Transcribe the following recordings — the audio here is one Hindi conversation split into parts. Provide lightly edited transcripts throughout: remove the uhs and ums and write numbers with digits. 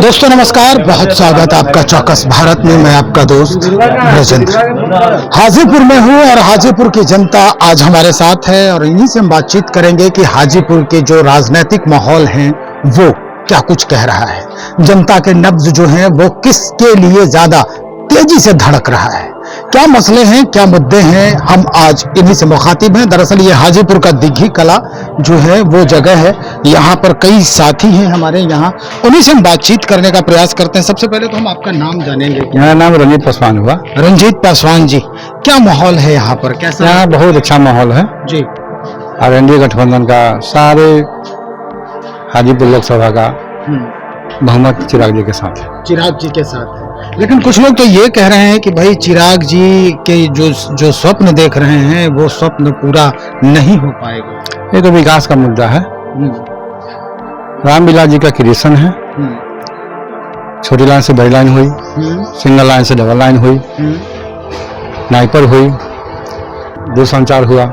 दोस्तों नमस्कार, बहुत स्वागत आपका चौकस भारत में। मैं आपका दोस्त ब्रजेंद्र हाजीपुर में हूँ और हाजीपुर की जनता आज हमारे साथ है और इन्हीं से हम बातचीत करेंगे कि हाजीपुर के जो राजनीतिक माहौल है वो क्या कुछ कह रहा है, जनता के नब्ज जो हैं वो किसके लिए ज्यादा तेजी से धड़क रहा है, क्या मसले हैं, क्या मुद्दे हैं। हम आज इन्हीं से मुखातिब हैं। दरअसल ये हाजीपुर का दिघी कला जो है वो जगह है, यहाँ पर कई साथी हैं हमारे, यहाँ उन्हीं से हम बातचीत करने का प्रयास करते हैं। सबसे पहले तो हम आपका नाम जानेंगे। मेरा नाम रंजीत पासवान हुआ। रंजीत पासवान जी, क्या माहौल है यहाँ पर, कैसा? यहाँ बहुत अच्छा माहौल है जी। और एनडीए गठबंधन का सारे हाजीपुर लोकसभा का बहुमत चिराग जी के साथ है। चिराग जी के साथ है, लेकिन कुछ लोग तो ये कह रहे हैं कि भाई चिराग जी के जो स्वप्न देख रहे हैं वो स्वप्न पूरा नहीं हो पाएगा। ये तो विकास का मुद्दा है। रामविलास जी का क्रिएशन है। छोटी लाइन से बड़ी लाइन हुई, सिंगल लाइन से डबल लाइन हुई, नाइपर हुई, दूरसंचार हुआ,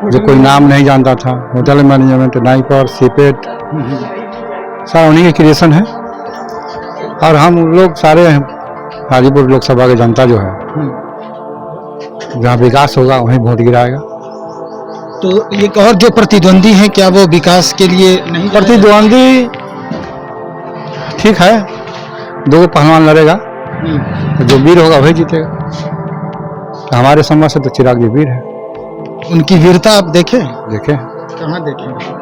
जो कोई नाम नहीं जानता था, होटल मैनेजमेंट, नाइपर, सीपेट, सारा उन्हीं के क्रिएशन है। और हम लोग सारे हाजीपुर लोकसभा की जनता जो है, जहाँ विकास होगा वहीं वोट गिराएगा। तो एक और जो प्रतिद्वंदी है, क्या वो विकास के लिए नहीं? प्रतिद्वंदी ठीक है, दो पहलवान लड़ेगा, तो जो वीर होगा वही जीतेगा। तो हमारे समझ से तो चिराग जी वीर है। उनकी वीरता आप देखें? देखें। कहाँ देखें?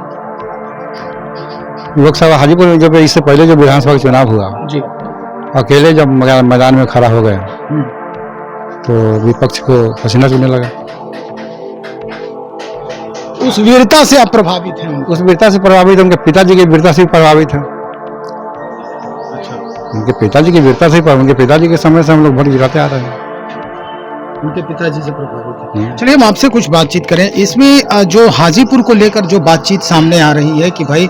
लोकसभा हाजीपुर में जब इससे पहले जो विधानसभा का चुनाव हुआ जी, अकेले जब मैदान में खड़ा हो गए तो विपक्ष को पसीना चुनने लगा। उस वीरता से आप प्रभावित हैं? उस वीरता से प्रभावित, उनके पिताजी की वीरता से प्रभावित है। अच्छा, उनके पिताजी की वीरता से, उनके पिताजी के समय से हम लोग वोट गिराते आ रहे हैं। उनके पिताजी से प्रभावित है। चलिए हम आपसे कुछ बातचीत करें। इसमें जो हाजीपुर को लेकर जो बातचीत सामने आ रही है कि भाई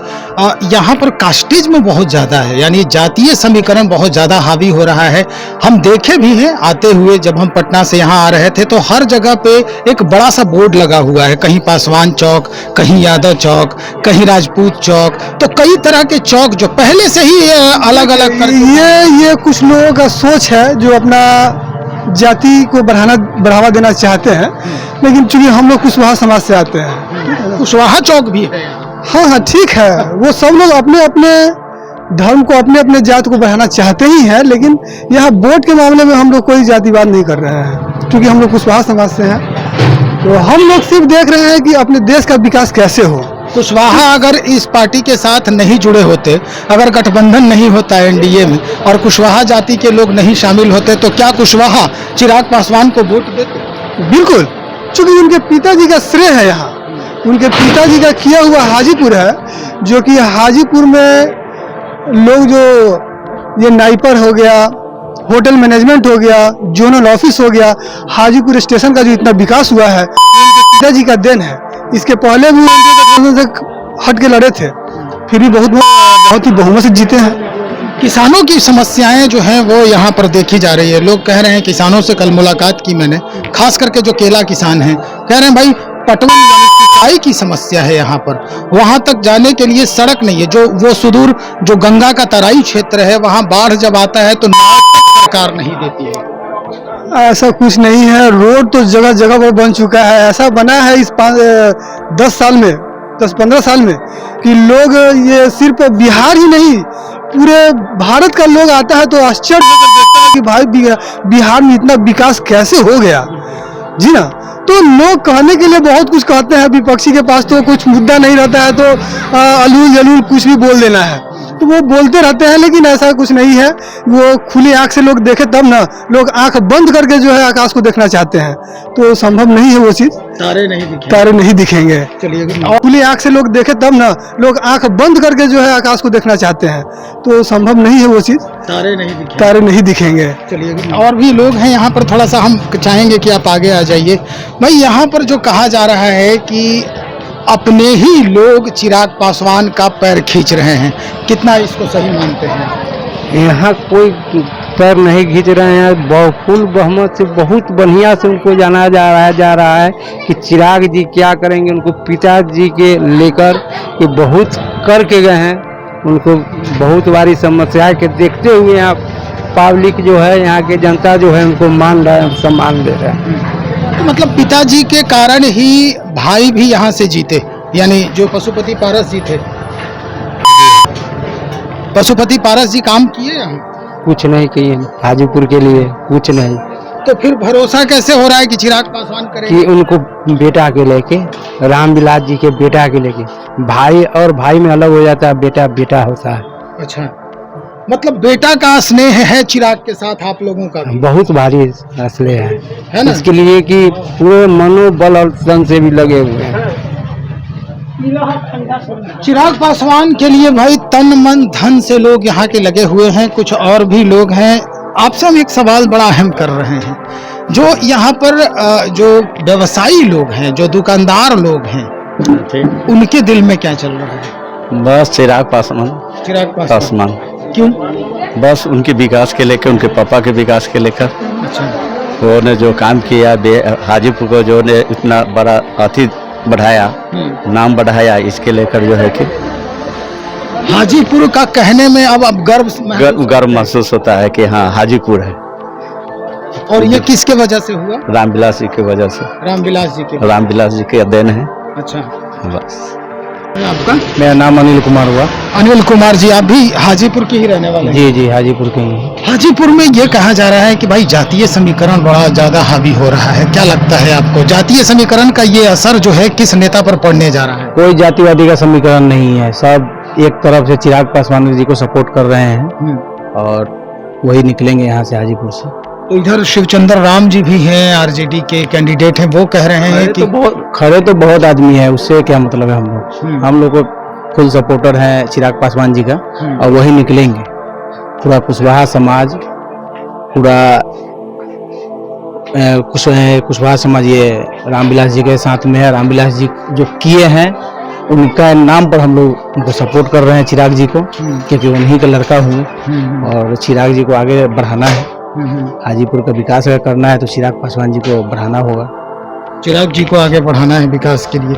यहाँ पर कास्टिज्म बहुत ज्यादा है, यानी जातीय समीकरण बहुत ज्यादा हावी हो रहा है। हम देखे भी हैं आते हुए, जब हम पटना से यहाँ आ रहे थे तो हर जगह पे एक बड़ा सा बोर्ड लगा हुआ है, कहीं पासवान चौक, कहीं यादव चौक, कहीं राजपूत चौक, तो कई तरह के चौक जो पहले से ही अलग अलग ये कुछ लोगों का सोच है जो अपना जाति को बढ़ावा देना चाहते हैं, लेकिन चूंकि हम लोग कुशवाहा समाज से आते हैं, कुशवाहा चौक भी है। हाँ ठीक है, वो सब लोग अपने अपने धर्म को, अपने अपने जाति को बढ़ाना चाहते ही हैं, लेकिन यहाँ वोट के मामले में हम लोग कोई जातिवाद नहीं कर रहे हैं, क्योंकि हम लोग कुशवाहा समाज से हैं। तो हम लोग सिर्फ देख रहे हैं कि अपने देश का विकास कैसे हो। कुशवाहा अगर इस पार्टी के साथ नहीं जुड़े होते, अगर गठबंधन नहीं होता एनडीए में और कुशवाहा जाति के लोग नहीं शामिल होते, तो क्या कुशवाहा चिराग पासवान को वोट देते? बिल्कुल, क्योंकि उनके पिताजी का श्रेय है यहाँ, उनके पिताजी का किया हुआ हाजीपुर है, जो कि हाजीपुर में लोग जो ये नाइपर हो गया, होटल मैनेजमेंट हो गया, जोनल ऑफिस हो गया, हाजीपुर स्टेशन का जो इतना विकास हुआ है उनके पिताजी का देन है। इसके पहले भी से हट के लड़े थे, फिर भी बहुत ही बहुमत से जीते हैं। किसानों की समस्याएं जो हैं वो यहाँ पर देखी जा रही है। लोग कह रहे हैं, किसानों से कल मुलाकात की मैंने, खास करके जो केला किसान हैं, कह रहे हैं भाई पटवन यानी सिंचाई की समस्या है यहाँ पर, वहां तक जाने के लिए सड़क नहीं है। जो वो सुदूर जो गंगा का तराई क्षेत्र है, वहां बाढ़ जब आता है तो नाव सरकार नहीं देती है। ऐसा कुछ नहीं है, रोड तो जगह जगह पर बन चुका है। ऐसा बना है इस 10-15 साल में कि लोग, ये सिर्फ बिहार ही नहीं पूरे भारत का लोग आता है तो आश्चर्य होकर देखता है कि भाई बिहार में इतना विकास कैसे हो गया जी ना। तो लोग कहने के लिए बहुत कुछ कहते हैं, विपक्षी के पास तो कुछ मुद्दा नहीं रहता है तो अलूल जलूल कुछ भी बोल देना है, तो वो बोलते रहते हैं, लेकिन ऐसा कुछ नहीं है। वो खुली आंख से लोग देखे तब ना, लोग आंख बंद करके जो है आकाश को देखना चाहते हैं, तो संभव नहीं है वो चीज। तारे नहीं दिखेंगे। चलिए, खुली आंख से लोग देखे तब ना, लोग आंख बंद करके जो है आकाश को देखना चाहते हैं, तो संभव नहीं है वो चीज। तारे नहीं दिखेंगे। चलिए, और भी लोग हैं यहाँ पर, थोड़ा सा हम चाहेंगे कि आप आगे आ जाइए। भाई यहाँ पर जो कहा जा रहा है कि अपने ही लोग चिराग पासवान का पैर खींच रहे हैं, कितना इसको सही मानते हैं? यहाँ कोई पैर नहीं खींच रहे हैं, फुल बहुमत से बहुत बढ़िया से उनको जाना जा रहा है कि चिराग जी क्या करेंगे। उनको पिताजी के लेकर ये बहुत करके गए हैं, उनको बहुत बारी समस्या के देखते हुए यहाँ पब्लिक जो है, यहाँ के जनता जो है उनको मान रहा है, सम्मान दे रहा है। तो मतलब पिताजी के कारण ही भाई भी यहाँ से जीते, यानी जो पशुपति पारस जी थे। पशुपति पारस जी काम किए यहाँ? कुछ नहीं किए हाजीपुर के लिए, कुछ नहीं। तो फिर भरोसा कैसे हो रहा है कि चिराग पासवान करेंगे? कि उनको बेटा के लेके, रामविलास जी के बेटा के लेके, भाई और भाई में अलग हो जाता है, बेटा बेटा होता है। अच्छा, मतलब बेटा का स्नेह है चिराग के साथ आप लोगों का भी? बहुत भारी असले है ना? इसके लिए कि पूरे मनोबल और तन से भी लगे हुए हैं। चिराग पासवान के लिए भाई तन मन धन से लोग यहाँ के लगे हुए हैं। कुछ और भी लोग हैं। आपसे हम एक सवाल बड़ा अहम कर रहे हैं, जो यहाँ पर जो व्यवसायी लोग हैं, जो दुकानदार लोग हैं, उनके दिल में क्या चल रहा है? बस चिराग पासवान। चिराग पासवान क्यों? बस उनके विकास के लेकर, उनके पापा के विकास के लेकर, अच्छा, वो ने जो काम किया, हाजीपुर को जो ने इतना बड़ा अति बढ़ाया, नाम बढ़ाया, इसके लेकर जो है कि हाजीपुर का कहने में अब गर्व महसूस होता है कि हाँ हाजीपुर है। और ये किसके वजह से हुआ? रामविलास जी की वजह से। रामविलास जी के देन है। अच्छा, बस। आपका? मेरा नाम अनिल कुमार हुआ। अनिल कुमार जी, आप भी हाजीपुर के ही रहने वाले हैं? जी जी, हाजीपुर के ही। हाजीपुर में ये कहा जा रहा है कि भाई जातीय समीकरण बड़ा ज्यादा हावी हो रहा है, क्या लगता है आपको? जातीय समीकरण का ये असर जो है किस नेता पर पड़ने जा रहा है? कोई जातिवादी का समीकरण नहीं है, सब एक तरफ से चिराग पासवान जी को सपोर्ट कर रहे हैं और वही निकलेंगे यहाँ से, हाजीपुर से। तो इधर शिवचंद्र राम जी भी हैं, आरजेडी के कैंडिडेट हैं, वो कह रहे हैं कि खड़े तो बहुत आदमी है, उससे क्या मतलब है? हम लोग को फुल सपोर्टर है चिराग पासवान जी का और वही निकलेंगे। पूरा कुशवाहा समाज, पूरा कुशवाहा समाज ये रामविलास जी के साथ में है। रामविलास जी जो किए हैं उनका नाम पर हम लोग उनको सपोर्ट कर रहे हैं, चिराग जी को, क्योंकि उन्हीं का लड़का हूँ और चिराग जी को आगे बढ़ाना है। हाजीपुर का विकास अगर करना है तो चिराग पासवान जी को बढ़ाना होगा। चिराग जी को आगे बढ़ाना है विकास के लिए।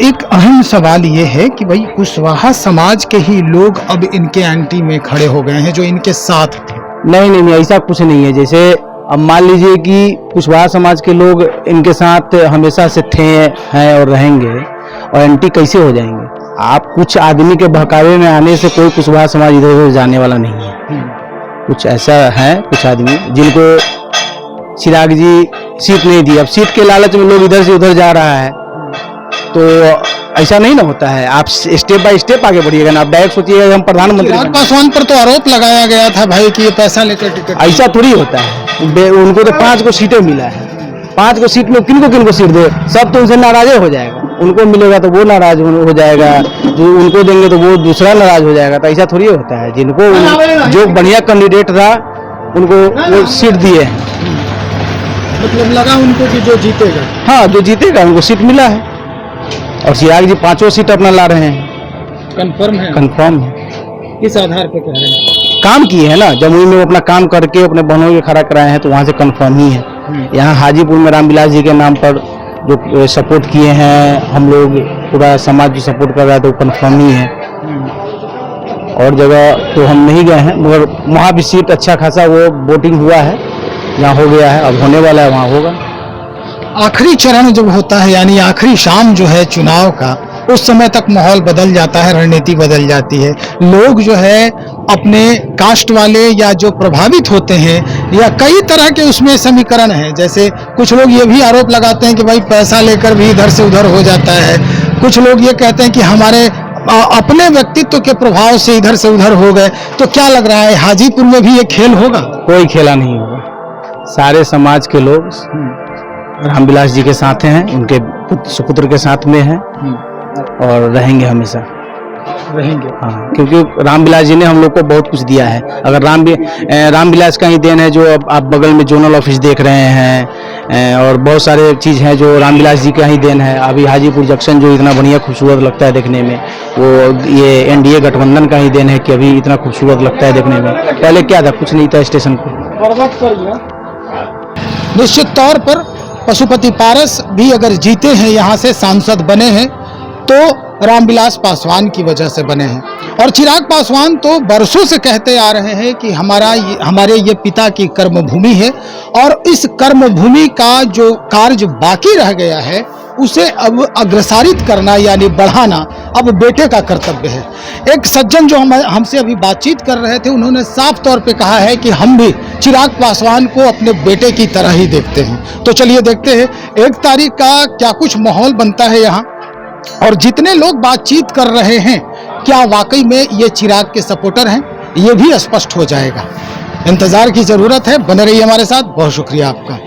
एक अहम सवाल ये है कि भाई कुशवाहा समाज के ही लोग अब इनके एंटी में खड़े हो गए हैं जो इनके साथ थे। नहीं, ऐसा कुछ नहीं है। जैसे अब मान लीजिए कि कुशवाहा समाज के लोग इनके साथ हमेशा से थे, हैं और रहेंगे, और एंटी कैसे हो जाएंगे? आप कुछ आदमी के बहकावे में आने से कोई कुशवाहा समाज इधर उधर जाने वाला नहीं है। कुछ ऐसा है, कुछ आदमी जिनको चिराग जी सीट नहीं दी, अब सीट के लालच में लोग इधर से उधर जा रहा है, तो ऐसा नहीं ना होता है। आप स्टेप बाय स्टेप आगे बढ़िएगा ना, आप डायरेक्ट सोचिएगा हम प्रधानमंत्री। चिराग पासवान पर तो आरोप लगाया गया था भाई कि ये पैसा लेकर टिकट। ऐसा थोड़ी होता है। उनको तो 5 को सीटें मिला है, 5 को सीट में किनको सीट दे, सब तो उनसे नाराज हो जाएगा। उनको मिलेगा तो वो नाराज हो जाएगा, जो उनको देंगे तो वो दूसरा नाराज हो जाएगा। तो ऐसा थोड़ी होता है। जिनको जो बढ़िया कैंडिडेट था उनको वो सीट दिए हैं। मतलब लगा उनको कि जो जीतेगा। हाँ, जो जीतेगा उनको सीट मिला है और चिराग जी 5 सीट अपना ला रहे हैं। कंफर्म है? कंफर्म है। किस आधार पे कह रहे हैं? काम किए हैं ना, जमुई में वो अपना काम करके अपने बहनों के खड़ा कराए हैं, तो वहाँ से कंफर्म ही है। यहाँ हाजीपुर में रामविलास जी के नाम पर जो सपोर्ट किए हैं हम लोग, पूरा समाज जो सपोर्ट कर रहा है, तो कंफर्म ही है। और जगह तो हम नहीं गए हैं, मगर वहाँ भी सीट अच्छा खासा वो वोटिंग हुआ है, यहाँ हो गया है, अब होने वाला है, वहाँ होगा। आखिरी चरण जब होता है, यानी आखिरी शाम जो है चुनाव का, उस समय तक माहौल बदल जाता है, रणनीति बदल जाती है। लोग जो है अपने कास्ट वाले या जो प्रभावित होते हैं, या कई तरह के उसमें समीकरण हैं। जैसे कुछ लोग ये भी आरोप लगाते हैं कि भाई पैसा लेकर भी इधर से उधर हो जाता है। कुछ लोग ये कहते हैं कि हमारे अपने व्यक्तित्व के प्रभाव से इधर से उधर हो गए। तो क्या लग रहा है, हाजीपुर में भी ये खेल होगा? कोई खेला नहीं होगा। सारे समाज के लोग रामविलास जी के साथ हैं, उनके सुपुत्र के साथ में हैं और रहेंगे, हमेशा रहेंगे। हाँ, क्योंकि रामविलास जी ने हम लोग को बहुत कुछ दिया है। अगर रामविलास का ही देन है, जो आप बगल में जोनल ऑफिस देख रहे हैं, और बहुत सारे चीज़ हैं जो रामविलास जी का ही देन है। अभी हाजीपुर जंक्शन जो इतना बढ़िया खूबसूरत लगता है देखने में, वो ये एनडीए गठबंधन का ही देन है कि अभी इतना खूबसूरत लगता है देखने में। पहले क्या था, कुछ नहीं था स्टेशन पर। निश्चित तौर पर पशुपति पारस भी अगर जीते हैं, यहाँ से सांसद बने हैं, तो रामविलास पासवान की वजह से बने हैं। और चिराग पासवान तो बरसों से कहते आ रहे हैं कि हमारे ये पिता की कर्मभूमि है और इस कर्मभूमि का जो कार्य बाकी रह गया है उसे अब अग्रसारित करना यानी बढ़ाना अब बेटे का कर्तव्य है। एक सज्जन जो हमसे अभी बातचीत कर रहे थे, उन्होंने साफ तौर पे कहा है कि हम भी चिराग पासवान को अपने बेटे की तरह ही देखते हैं। तो चलिए देखते हैं 1 तारीख का क्या कुछ माहौल बनता है यहाँ, और जितने लोग बातचीत कर रहे हैं क्या वाकई में ये चिराग के सपोर्टर हैं, ये भी स्पष्ट हो जाएगा। इंतजार की जरूरत है, बने रहिए हमारे साथ। बहुत शुक्रिया आपका।